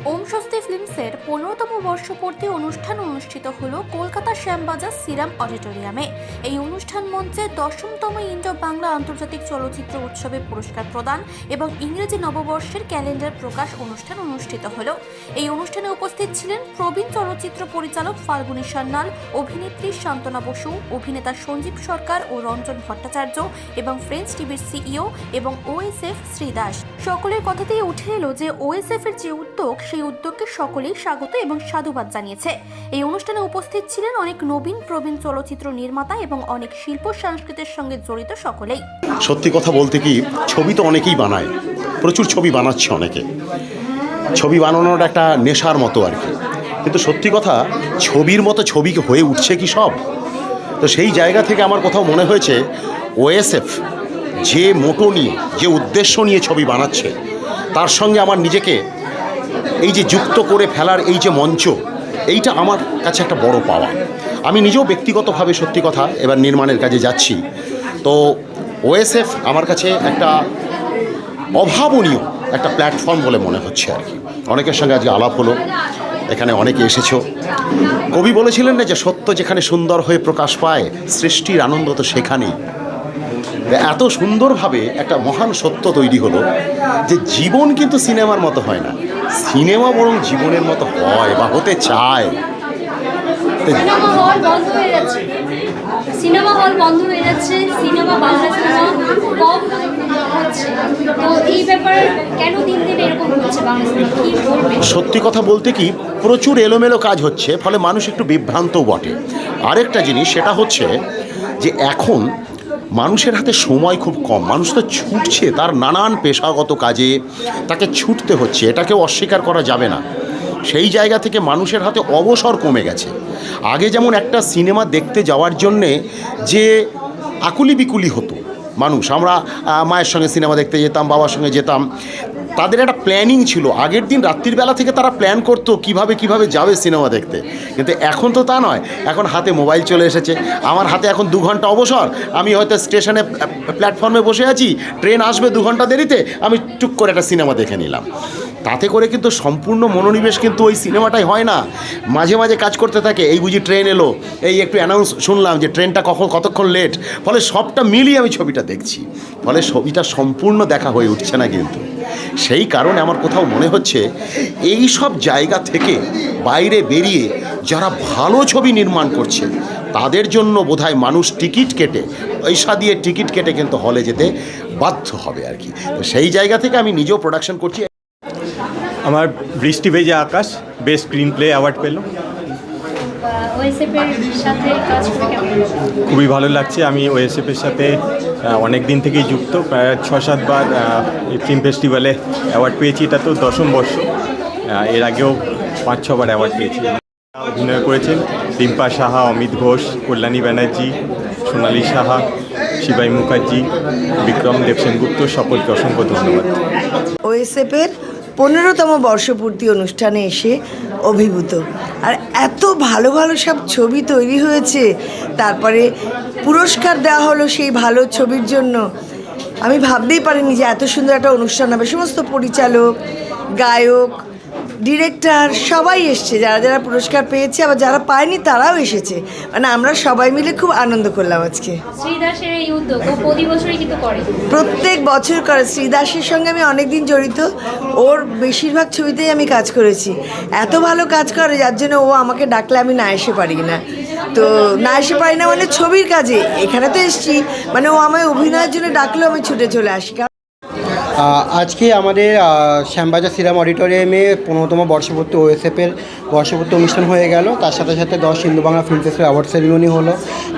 ওম স্বস্তি ফিল্মসের 15তম বর্ষপূর্তি অনুষ্ঠান অনুষ্ঠিত হল কলকাতার শ্যামবাজার সিরাম অডিটোরিয়ামে। এই অনুষ্ঠান মঞ্চে 10তম ইন্ডো বাংলা আন্তর্জাতিক চলচ্চিত্র উৎসবে পুরস্কার প্রদান এবং ইংরেজি নববর্ষের ক্যালেন্ডার প্রকাশ অনুষ্ঠান অনুষ্ঠিত হল। এই অনুষ্ঠানে উপস্থিত ছিলেন প্রবীণ চলচ্চিত্র পরিচালক ফাল্গুনী সান্যাল, অভিনেত্রী শান্তনা বসু, অভিনেতা সঞ্জীব সরকার ও রঞ্জন ভট্টাচার্য এবং ফ্রেঞ্চ টিভির সিইও এবং ওএসএফ শ্রী দাস। সকলের কথাতেই উঠে এলো যে ওএসএফ এর যে উদ্যোগ, সেই উদ্যোগকে সকলেই স্বাগত এবং সাধুবাদ জানিয়েছে। এই অনুষ্ঠানে উপস্থিত ছিলেন অনেক নবীন প্রবীণ চলচ্চিত্র নির্মাতা এবং অনেক শিল্প সংস্কৃতির সঙ্গে জড়িত সকলেই। সত্যি কথা বলতে কি, ছবি তো অনেকেই বানায়, প্রচুর ছবি বানাচ্ছে অনেকে। ছবি বানানোর একটা নেশার মতো আর কি, কিন্তু সত্যি কথা ছবির মতো ছবি হয়ে উঠছে কি সব? তো সেই জায়গা থেকে আমার কোথাও মনে হয়েছে ওএসএফ যে মোটো নিয়ে, যে উদ্দেশ্য নিয়ে ছবি বানাচ্ছে, তার সঙ্গে আমার নিজেকে এই যে যুক্ত করে ফেলার এই যে মঞ্চ, এইটা আমার কাছে একটা বড় পাওয়া। আমি নিজেও ব্যক্তিগতভাবে সত্যি কথা এবার নির্মাণের কাজে যাচ্ছি, তো ওএসএফ আমার কাছে একটা অভাবনীয় একটা প্ল্যাটফর্ম বলে মনে হচ্ছে আর কি। অনেকের সঙ্গে আজকে আলাপ হলো, এখানে অনেকে এসেছো। কবি বলেছিলেন না যে সত্য যেখানে সুন্দর হয়ে প্রকাশ পায়, সৃষ্টির আনন্দ তো সেখানেই। এত সুন্দরভাবে একটা মহান সত্য তৈরি হলো যে জীবন কিন্তু সিনেমার মতো হয় না, সিনেমা বরং জীবনের মতো হয় বা হতে চায়। সিনেমা হল বন্ধ হয়ে যাচ্ছে, সিনেমা বাংলা সিনেমা কম হচ্ছে, তো এই ব্যাপারে কেন দিন দিন এরকম হচ্ছে বাংলা সিনেমা, কি বলবেন? সত্যি কথা বলতে কি, প্রচুর এলোমেলো কাজ হচ্ছে, ফলে মানুষ একটু বিভ্রান্তও বটে। আরেকটা জিনিস সেটা হচ্ছে যে এখন মানুষের হাতে সময় খুব কম, মানুষ তো ছুটছে তার নানান পেশাগত কাজে, তাকে ছুটতে হচ্ছে, এটাকেও অস্বীকার করা যাবে না। সেই জায়গা থেকে মানুষের হাতে অবসর কমে গেছে। আগে যেমন একটা সিনেমা দেখতে যাওয়ার জন্যে যে আকুলি বিকুলি হতো মানুষ, আমরা মায়ের সঙ্গে সিনেমা দেখতে যেতাম, বাবার সঙ্গে যেতাম, তাদের একটা প্ল্যানিং ছিল। আগের দিন রাত্রির বেলা থেকে তারা প্ল্যান করতো কিভাবে যাবে সিনেমা দেখতে। কিন্তু এখন তো তা নয়, এখন হাতে মোবাইল চলে এসেছে। আমার হাতে এখন 2 ঘন্টা অবসর, আমি হয়তো স্টেশনে প্ল্যাটফর্মে বসে আছি, ট্রেন আসবে 2 ঘন্টা দেরিতে, আমি টুক করে একটা সিনেমা দেখে নিলাম। তাতে করে কিন্তু সম্পূর্ণ মনোনিবেশ কিন্তু ওই সিনেমাটাই হয় না, মাঝে মাঝে কাজ করতে থাকে। এই বুঝি ট্রেন এলো, এই একটু অ্যানাউন্স শুনলাম যে ট্রেনটা কতক্ষণ লেট, ফলে সবটা মিলিয়ে আমি ছবিটা দেখছি, ফলে ছবিটা সম্পূর্ণ দেখা হয়ে উঠছে না। কিন্তু সেই কারণে আমার কোথাও মনে হচ্ছে এই সব জায়গা থেকে বাইরে বেরিয়ে যারা ভালো ছবি নির্মাণ করছে তাদের জন্য বোধহয় মানুষ টিকিট কেটে, পয়সা দিয়ে টিকিট কেটে কিন্তু হলে যেতে বাধ্য হবে আর কি। তো সেই জায়গা থেকে আমি নিজেও প্রোডাকশন করছি। আমার বৃষ্টি ভেজে আকাশ বেস্ট স্ক্রিন প্লে অ্যাওয়ার্ড পেল, ওএসএফের সাথে কাজ করে কেমন? খুবই ভালো লাগছে। আমি ওএসএফের সাথে অনেক দিন থেকেই যুক্ত, প্রায় 6-7 বার এই ফিল্ম ফেস্টিভ্যালে অ্যাওয়ার্ড পেয়েছি। এটা তো 10ম বর্ষ, এর আগেও 5-6 বার অ্যাওয়ার্ড পেয়েছি। অভিনয় করেছেন রিম্পা সাহা, অমিত ঘোষ, কল্যাণী ব্যানার্জি, সোনালী সাহা, শিবাই মুখার্জি, বিক্রম দেব সেনগুপ্ত, সকলকে অসংখ্য ধন্যবাদ। ওএসএফের 15তম বর্ষপূর্তি অনুষ্ঠানে এসে অভিভূত, আর এত ভালো ভালো সব ছবি তৈরি হয়েছে, তারপরে পুরস্কার দেওয়া হলো সেই ভালো ছবির জন্য। আমি ভাবতেই পারিনি যে এত সুন্দর একটা অনুষ্ঠান হবে। সমস্ত পরিচালক, গায়ক, ডিরেক্টর সবাই এসছে, যারা যারা পুরস্কার পেয়েছে, আবার যারা পায়নি তারাও এসেছে। মানে আমরা সবাই মিলে খুব আনন্দ করলাম আজকে। শ্রীদাসের এই উদ্যোগ ও প্রতি বছরই কিন্তু করে, প্রত্যেক বছর করে। শ্রীদাসের সঙ্গে আমি অনেক দিন জড়িত, ওর বেশিরভাগ ছবিতেই আমি কাজ করেছি। এত ভালো কাজ করে যার জন্য ও আমাকে ডাকলে আমি না এসে পারি না। তো না এসে পারি না মানে ছবির কাজে, এখানে তো এসছি, মানে ও আমায় অভিনয়ের জন্য ডাকলেও আমি ছুটে চলে আসি। আজকে আমাদের শ্যামবাজার সিরাম অডিটোরিয়ামে 15তম বর্ষপূর্তি ওএসএফের বর্ষপূর্তি অনুষ্ঠান হয়ে গেল। তার সাথে সাথে 10 Indo Bangla film festival award ceremony হলো।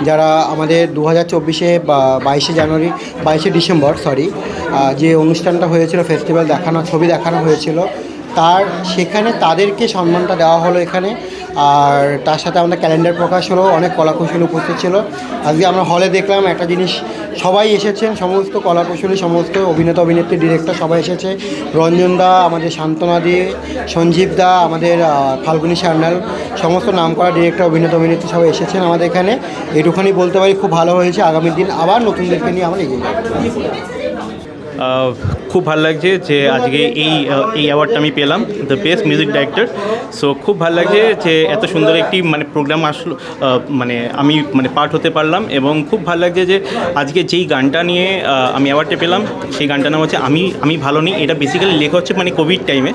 যারা আমাদের 2024-এ 22শে ডিসেম্বর যে অনুষ্ঠানটা হয়েছিল, ফেস্টিভ্যাল দেখানো, ছবি দেখানো হয়েছিল, সেখানে তাদেরকে সম্মানটা দেওয়া হলো এখানে। আর তার সাথে আমাদের ক্যালেন্ডার প্রকাশ হলো, অনেক কলাকুশলী উপস্থিত ছিল। আজকে আমরা হলে দেখলাম একটা জিনিস, সবাই এসেছেন, সমস্ত কলাকুশলী, সমস্ত অভিনেতা অভিনেত্রী, ডিরেক্টর সবাই এসেছে। রঞ্জন দা, আমাদের শান্তনা দি, সঞ্জীব দা, আমাদের ফাল্গুনী সান্যাল, সমস্ত নামকরা ডিরেক্টর অভিনেতা অভিনেত্রী সবাই এসেছেন আমাদের এখানে। এটুখানি বলতে পারি খুব ভালো হয়েছে। আগামী দিন আবার নতুনদেরকে নিয়ে আমরা এগিয়ে যাব। খুব ভালো লাগছে যে আজকে এই অ্যাওয়ার্ডটা আমি পেলাম, the best music director. So খুব ভালো লাগছে যে এত সুন্দর একটি প্রোগ্রাম আসলো, আমি পার্ট হতে পারলাম, এবং খুব ভালো লাগছে যে আজকে যেই গানটা নিয়ে আমি অ্যাওয়ার্ডটা পেলাম সেই গানটার নাম হচ্ছে আমি ভালো নেই। এটা বেসিক্যালি লেখা হচ্ছে কোভিড টাইমে,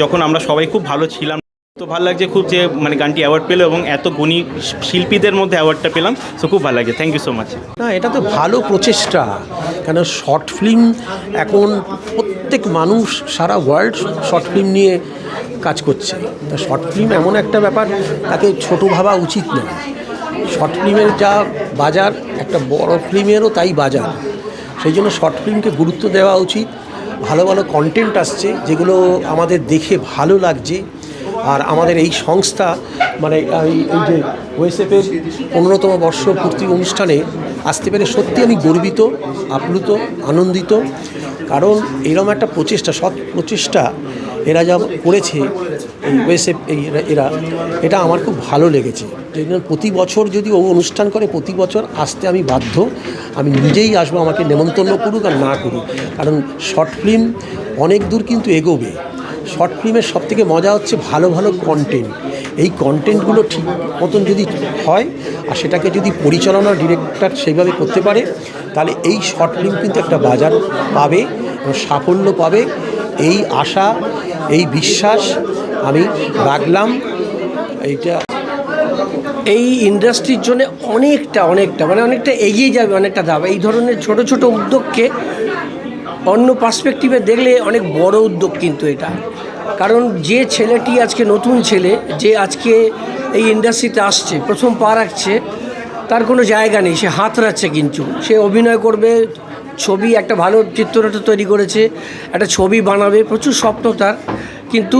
যখন আমরা সবাই খুব ভালো ছিলাম। তো ভালো লাগছে খুব যে গানটি অ্যাওয়ার্ড পেলো এবং এত গুণী শিল্পীদের মধ্যে অ্যাওয়ার্ডটা পেলাম। সো খুব ভালো লাগছে, থ্যাংক ইউ সো মাচ। না, এটা তো ভালো প্রচেষ্টা, কেন শর্ট ফিল্ম এখন প্রত্যেক মানুষ সারা ওয়ার্ল্ড শর্ট ফিল্ম নিয়ে কাজ করছে। তা শর্ট ফিল্ম এমন একটা ব্যাপার, তাকে ছোটো ভাবা উচিত নয়। শর্ট ফিল্মের যা বাজার, একটা বড় ফিল্মেরও তাই বাজার। সেই জন্য শর্ট ফিল্মকে গুরুত্ব দেওয়া উচিত। ভালো ভালো কন্টেন্ট আসছে যেগুলো আমাদের দেখে ভালো লাগছে। আর আমাদের এই সংস্থা এই যে ওএসএফের 15তম বর্ষপূর্তি অনুষ্ঠানে আসতে পেরে সত্যি আমি গর্বিত, আপ্লুত, আনন্দিত। কারণ এরকম একটা প্রচেষ্টা, সৎ প্রচেষ্টা এরা যা করেছে এই ওএসএফ এটা আমার খুব ভালো লেগেছে। সেই জন্য প্রতি বছর যদি ও অনুষ্ঠান করে, প্রতি বছর আসতে আমি বাধ্য। আমি নিজেই আসবো, আমাকে নেমন্তন্ন করুক আর না করুক। কারণ শর্ট ফিল্ম অনেক দূর কিন্তু এগোবে। শর্ট ফিল্মের সবথেকে মজা হচ্ছে ভালো ভালো কন্টেন্ট। এই কন্টেন্টগুলো ঠিক মতন যদি হয় আর সেটাকে যদি পরিচালনা ডিরেক্টর সেইভাবে করতে পারে, তাহলে এই শর্ট ফিল্ম কিন্তু একটা বাজার পাবে এবং সাফল্য পাবে। এই আশা, এই বিশ্বাস আমি রাখলাম। এই ইন্ডাস্ট্রির জন্য অনেকটা এগিয়ে যাবে, অনেকটা দাম। এই ধরনের ছোট ছোট উদ্যোগকে অন্য পার্সপেক্টিভে দেখলে অনেক বড় উদ্যোগ কিন্তু এটা। কারণ যে ছেলেটি আজকে নতুন ছেলে, যে আজকে এই ইন্ডাস্ট্রিতে আসছে, প্রথম পা রাখছে, তার কোনো জায়গা নেই, সে হাতড়াচ্ছে। কিন্তু সে অভিনয় করবে, ছবি, একটা ভালো চিত্রনাট্য তৈরি করেছে, একটা ছবি বানাবে, প্রচুর স্বপ্ন তার, কিন্তু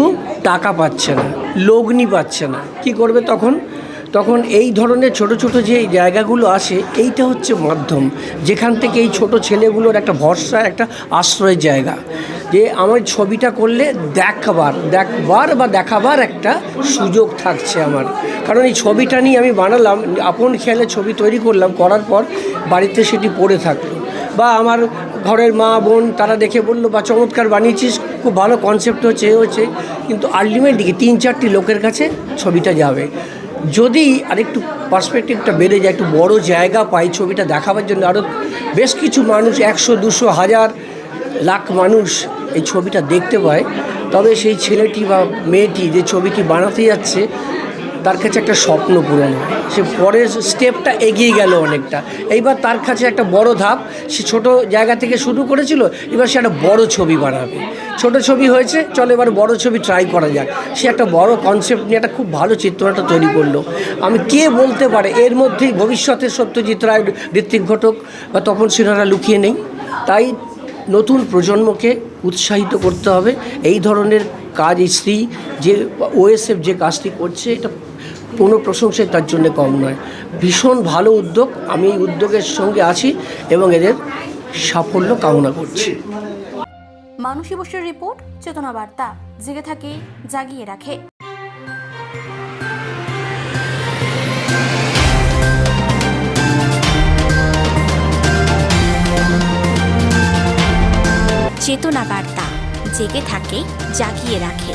টাকা পাচ্ছে না, লগ্নি পাচ্ছে না। কি করবে তখন এই ধরনের ছোট ছোট যে জায়গাগুলো আসে, এইটা হচ্ছে মাধ্যম, যেখান থেকে এই ছোট ছেলেগুলোর একটা ভরসা, একটা আশ্রয়ের জায়গা, যে আমার ছবিটা করলে দেখাবার একটা সুযোগ থাকছে আমার। কারণ এই ছবিটা নিয়ে আমি বানালাম, আপন খেয়ালে ছবি তৈরি করলাম, করার পর বাড়িতে সেটি পড়ে থাকলো, বা আমার ঘরের মা বোন তারা দেখে বললো, বা চমৎকার বানিয়েছিস, খুব ভালো কনসেপ্ট হচ্ছে, কিন্তু আলটিমেটলি 3-4টি লোকের কাছে ছবিটা যাবে। যদি আরেকটু পার্সপেক্টিভটা বেড়ে যায়, একটু বড় জায়গা পাই ছবিটা দেখাবার জন্য, আরও বেশ কিছু মানুষ, 100, 200, 1000, লাখ মানুষ এই ছবিটা দেখতে পায়, তবে সেই ছেলেটি বা মেয়েটি যে ছবিটি বানাতে যাচ্ছে, তার কাছে একটা স্বপ্ন পূরণ হয়। সে পরের স্টেপটা এগিয়ে গেল অনেকটা। এইবার তার কাছে একটা বড় ধাপ, সে ছোট জায়গা থেকে শুরু করেছিল, এবার সে একটা বড় ছবি বানাবে। ছোট ছবি হয়েছে, চলো এবার বড় ছবি ট্রাই করা যাক। সে একটা বড় কনসেপ্ট নিয়ে একটা খুব ভালো চিত্রনাট্য তৈরি করলো। কে বলতে পারে এর মধ্যেই ভবিষ্যতে সত্যজিৎ রায়, ঋত্বিক ঘটক বা তপন সিনহারা লুকিয়ে নেই? তাই নতুন প্রজন্মকে উৎসাহিত করতে হবে। এই ধরনের কাজ, এই যে ওএসএফ যে কাজটি করছে, এটা কোনো প্রশংসায় তার জন্য কম নয়। ভীষণ ভালো উদ্যোগ। আমি এই উদ্যোগের সঙ্গে আছি এবং এদের সাফল্য কামনা করছি। মানসী বসুর রিপোর্ট, চেতনা বার্তা। জেগে থাকে, জাগিয়ে রাখে। চেতনা বার্তা, জেগে থাকে, জাগিয়ে রাখে।